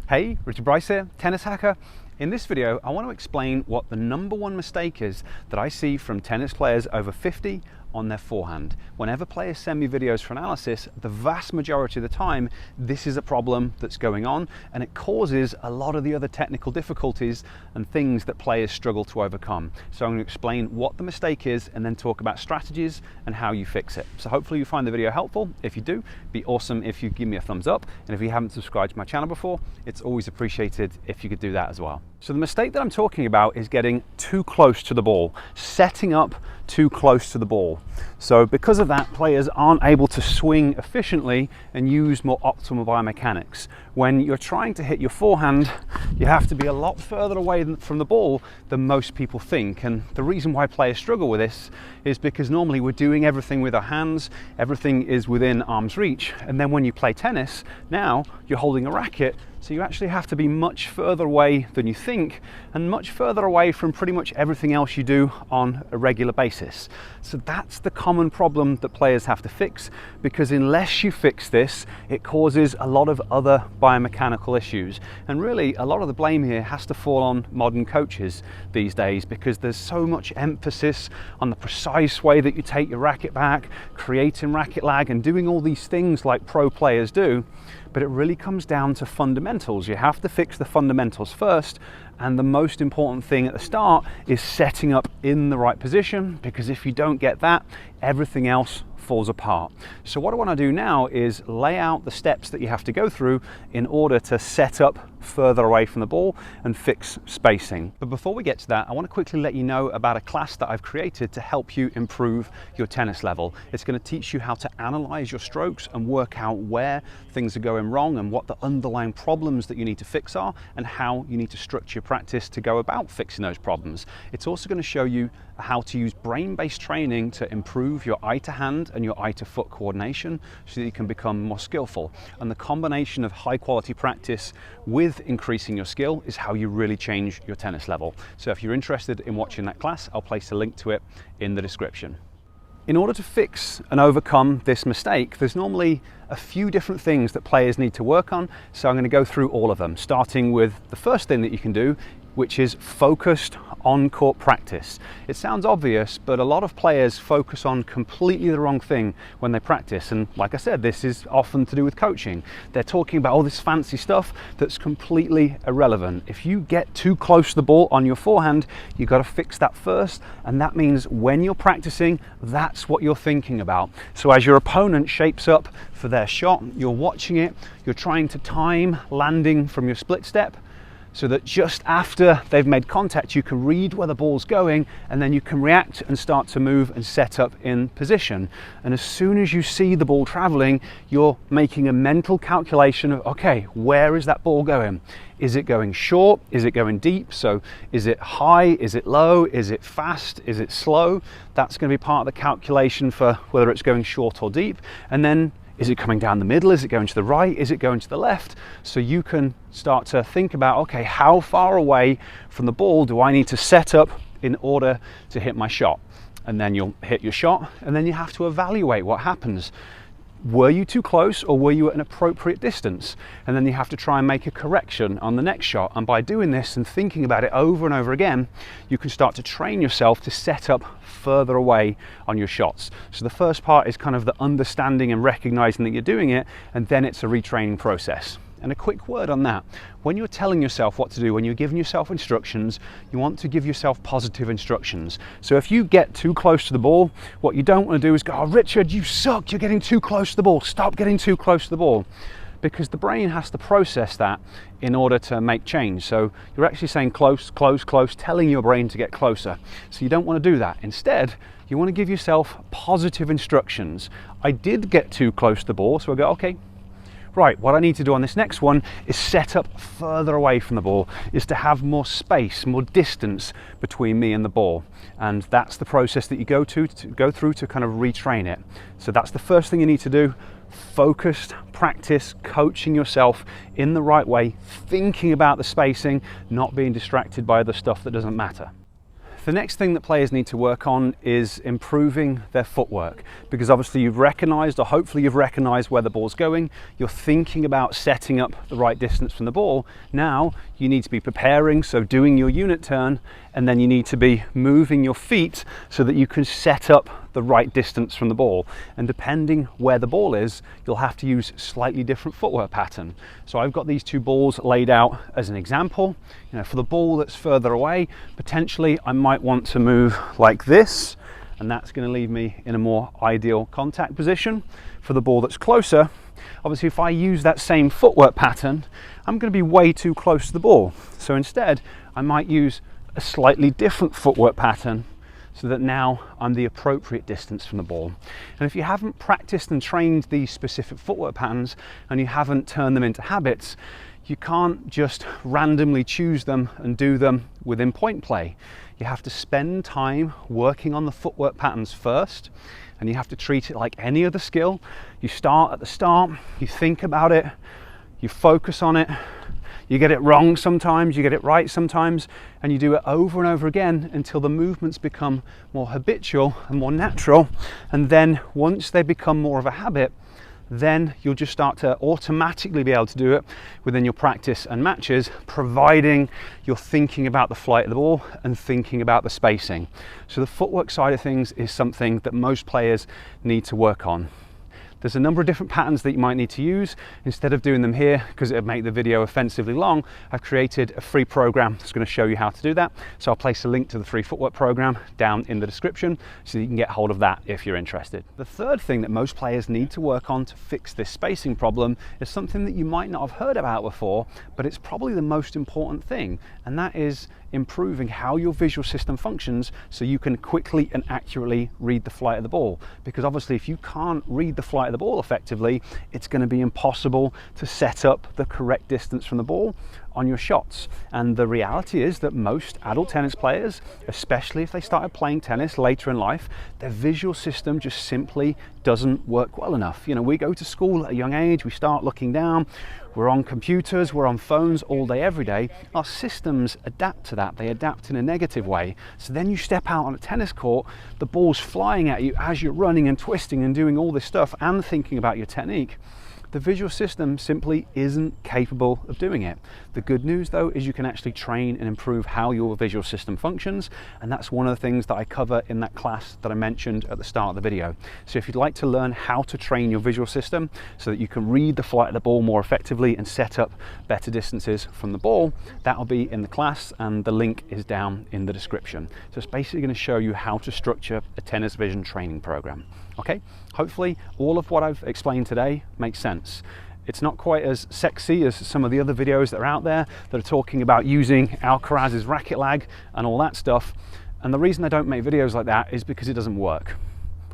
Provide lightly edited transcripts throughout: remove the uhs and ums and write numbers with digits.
Hey, Richard Bryce here, Tennis Hacker. In this video, I want to explain what the #1 mistake is that I see from tennis players over 50 on their forehand. Whenever players send me videos for analysis, the vast majority of the time, this is a problem that's going on, and it causes a lot of the other technical difficulties and things that players struggle to overcome. So I'm going to explain what the mistake is and then talk about strategies and how you fix it. So hopefully you find the video helpful. If you do, it'd be awesome if you give me a thumbs up. And if you haven't subscribed to my channel before, it's always appreciated if you could do that as well. So the mistake that I'm talking about is getting too close to the ball, setting up too close to the ball. So because of that, players aren't able to swing efficiently and use more optimal biomechanics. When you're trying to hit your forehand, you have to be a lot further away from the ball than most people think. And the reason why players struggle with this is because normally we're doing everything with our hands, everything is within arm's reach. And then when you play tennis, now you're holding a racket, so you actually have to be much further away than you think and much further away from pretty much everything else you do on a regular basis. So that's the common problem that players have to fix, because unless you fix this, it causes a lot of other biomechanical issues. And really, a lot of the blame here has to fall on modern coaches these days, because there's so much emphasis on the precise way that you take your racket back, creating racket lag and doing all these things like pro players do. But it really comes down to fundamentals. You have to fix the fundamentals first, and the most important thing at the start is setting up in the right position, because if you don't get that, everything else falls apart. So what I want to do now is lay out the steps that you have to go through in order to set up further away from the ball and fix spacing. But before we get to that, I want to quickly let you know about a class that I've created to help you improve your tennis level. It's going to teach you how to analyze your strokes and work out where things are going wrong and what the underlying problems that you need to fix are, and how you need to structure your practice to go about fixing those problems. It's also going to show you how to use brain-based training to improve your eye to hand and your eye to foot coordination so that you can become more skillful. And the combination of high quality practice with increasing your skill is how you really change your tennis level. So if you're interested in watching that class, I'll place a link to it in the description. In order to fix and overcome this mistake, there's normally a few different things that players need to work on. So I'm going to go through all of them, starting with the first thing that you can do, which is focused on-court practice. It sounds obvious, but a lot of players focus on completely the wrong thing when they practice. And like I said, this is often to do with coaching. They're talking about all this fancy stuff that's completely irrelevant. If you get too close to the ball on your forehand, you've got to fix that first. And that means when you're practicing, that's what you're thinking about. So as your opponent shapes up for their shot, you're watching it, you're trying to time landing from your split step, so that just after they've made contact, you can read where the ball's going, and then you can react and start to move and set up in position. And as soon as you see the ball traveling, you're making a mental calculation of, okay, where is that ball going? Is it going short? Is it going deep? So is it high? Is it low? Is it fast? Is it slow? That's going to be part of the calculation for whether it's going short or deep. And then is it coming down the middle? Is it going to the right? Is it going to the left? So you can start to think about, okay, how far away from the ball do I need to set up in order to hit my shot? And then you'll hit your shot, and then you have to evaluate what happens. Were you too close, or were you at an appropriate distance? And then you have to try and make a correction on the next shot. And by doing this and thinking about it over and over again, you can start to train yourself to set up further away on your shots. So the first part is kind of the understanding and recognizing that you're doing it, and then it's a retraining process. And a quick word on that. When you're telling yourself what to do, when you're giving yourself instructions, you want to give yourself positive instructions. So if you get too close to the ball, what you don't want to do is go, oh, Richard, you suck, you're getting too close to the ball. Stop getting too close to the ball. Because the brain has to process that in order to make change. So you're actually saying close, close, close, telling your brain to get closer. So you don't want to do that. Instead, you want to give yourself positive instructions. I did get too close to the ball, so I go, okay, right, what I need to do on this next one is set up further away from the ball, is to have more space, more distance between me and the ball. And that's the process that you go through to kind of retrain it. So that's the first thing you need to do. Focused practice, coaching yourself in the right way, thinking about the spacing, not being distracted by other stuff that doesn't matter. The next thing that players need to work on is improving their footwork, because obviously you've recognized, or hopefully you've recognized, where the ball's going. You're thinking about setting up the right distance from the ball. Now you need to be preparing, so doing your unit turn, and then you need to be moving your feet so that you can set up the right distance from the ball. And depending where the ball is, you'll have to use slightly different footwork pattern. So I've got these two balls laid out as an example. You know, for the ball that's further away, potentially I might want to move like this, and that's going to leave me in a more ideal contact position. For the ball that's closer, obviously if I use that same footwork pattern, I'm going to be way too close to the ball. So instead, I might use a slightly different footwork pattern so that now I'm the appropriate distance from the ball. And if you haven't practiced and trained these specific footwork patterns, and you haven't turned them into habits, you can't just randomly choose them and do them within point play. You have to spend time working on the footwork patterns first, and you have to treat it like any other skill. You start at the start, you think about it, you focus on it, you get it wrong sometimes, you get it right sometimes, and you do it over and over again until the movements become more habitual and more natural. And then once they become more of a habit, then you'll just start to automatically be able to do it within your practice and matches, providing you're thinking about the flight of the ball and thinking about the spacing. So the footwork side of things is something that most players need to work on. There's a number of different patterns that you might need to use. Instead of doing them here, because it would make the video offensively long, I've created a free program that's going to show you how to do that. So I'll place a link to the free footwork program down in the description so you can get hold of that if you're interested. The third thing that most players need to work on to fix this spacing problem is something that you might not have heard about before, but it's probably the most important thing, and that is improving how your visual system functions so you can quickly and accurately read the flight of the ball. Because obviously if you can't read the flight of the ball effectively, it's going to be impossible to set up the correct distance from the ball on your shots. And the reality is that most adult tennis players, especially if they started playing tennis later in life, their visual system just simply doesn't work well enough. You know, we go to school at a young age, we start looking down, we're on computers, we're on phones all day, every day. Our systems adapt to that. They adapt in a negative way. So then you step out on a tennis court, the ball's flying at you as you're running and twisting and doing all this stuff and thinking about your technique. The visual system simply isn't capable of doing it. The good news though is you can actually train and improve how your visual system functions, and that's one of the things that I cover in that class that I mentioned at the start of the video. So if you'd like to learn how to train your visual system so that you can read the flight of the ball more effectively and set up better distances from the ball, that'll be in the class, and the link is down in the description. So it's basically going to show you how to structure a tennis vision training program. Okay, hopefully all of what I've explained today makes sense. It's not quite as sexy as some of the other videos that are out there that are talking about using Alcaraz's racket lag and all that stuff. And the reason I don't make videos like that is because it doesn't work.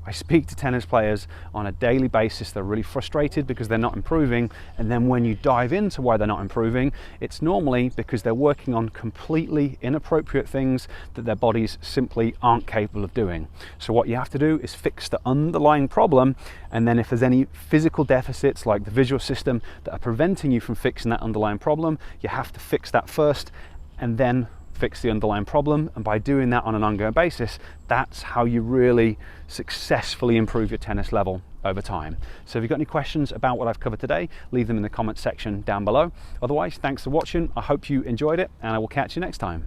I speak to tennis players on a daily basis. They're really frustrated because they're not improving, and then when you dive into why they're not improving, it's normally because they're working on completely inappropriate things that their bodies simply aren't capable of doing. So what you have to do is fix the underlying problem, and then if there's any physical deficits like the visual system that are preventing you from fixing that underlying problem, you have to fix that first and then fix the underlying problem. And by doing that on an ongoing basis, that's how you really successfully improve your tennis level over time. So if you've got any questions about what I've covered today, leave them in the comments section down below. Otherwise, thanks for watching. I hope you enjoyed it, and I will catch you next time.